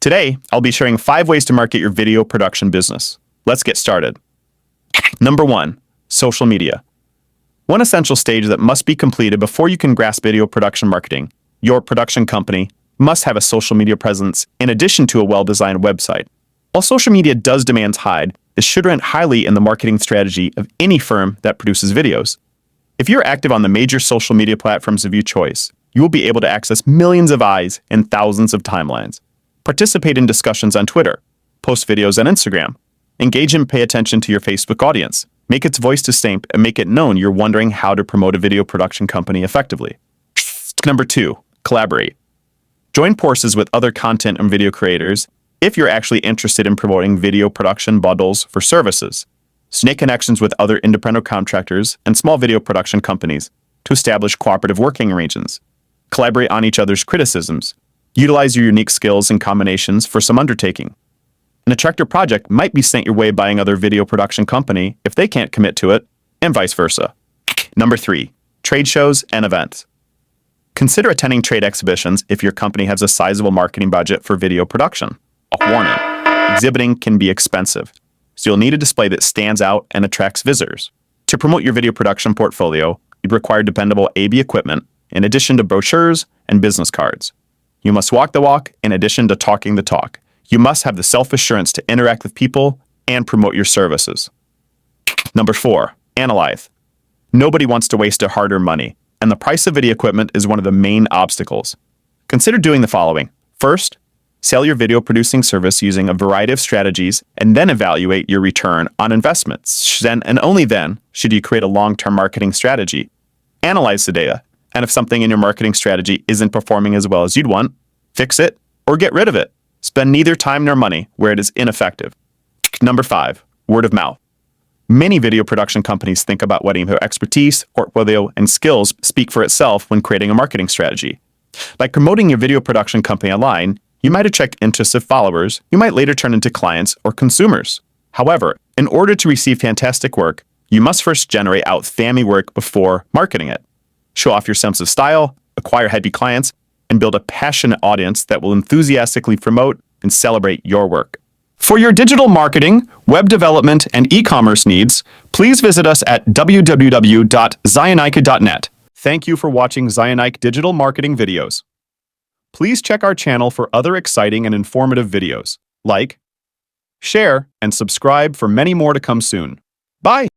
Today, I'll be sharing 5 ways to market your video production business. Let's get started. Number 1, social media. One essential stage that must be completed before you can grasp video production marketing. Your production company must have a social media presence in addition to a well-designed website. While social media does demand hide, this should rank highly in the marketing strategy of any firm that produces videos. If you're active on the major social media platforms of your choice, you will be able to access millions of eyes and thousands of timelines. Participate in discussions on Twitter, post videos on Instagram, engage and pay attention to your Facebook audience, make its voice distinct, and make it known you're wondering how to promote a video production company effectively. Number 2, collaborate. Join forces with other content and video creators if you're actually interested in promoting video production bundles for services. Make connections with other independent contractors and small video production companies to establish cooperative working arrangements. Collaborate on each other's criticisms. Utilize your unique skills and combinations for some undertaking. An attractive project might be sent your way by another video production company if they can't commit to it, and vice versa. Number 3, trade shows and events. Consider attending trade exhibitions if your company has a sizable marketing budget for video production. A warning, exhibiting can be expensive, so you'll need a display that stands out and attracts visitors. To promote your video production portfolio, you'd require dependable AV equipment in addition to brochures and business cards. You must walk the walk in addition to talking the talk. You must have the self-assurance to interact with people and promote your services. Number 4, analyze. Nobody wants to waste their hard-earned money, and the price of video equipment is one of the main obstacles. Consider doing the following. First, sell your video producing service using a variety of strategies and then evaluate your return on investments. Then and only then should you create a long-term marketing strategy. Analyze the data, and if something in your marketing strategy isn't performing as well as you'd want, fix it or get rid of it. Spend neither time nor money where it is ineffective. Number 5, word of mouth. Many video production companies think about letting their expertise, portfolio, and skills speak for itself when creating a marketing strategy. By promoting your video production company online, you might attract interests of followers you might later turn into clients or consumers. However, in order to receive fantastic work, you must first generate outstanding work before marketing it. Show off your sense of style, acquire happy clients, and build a passionate audience that will enthusiastically promote and celebrate your work. For your digital marketing, web development, and e-commerce needs, please visit us at www.zionike.net. Thank you for watching Zionike digital marketing videos. Please check our channel for other exciting and informative videos. Like, share, and subscribe for many more to come soon. Bye!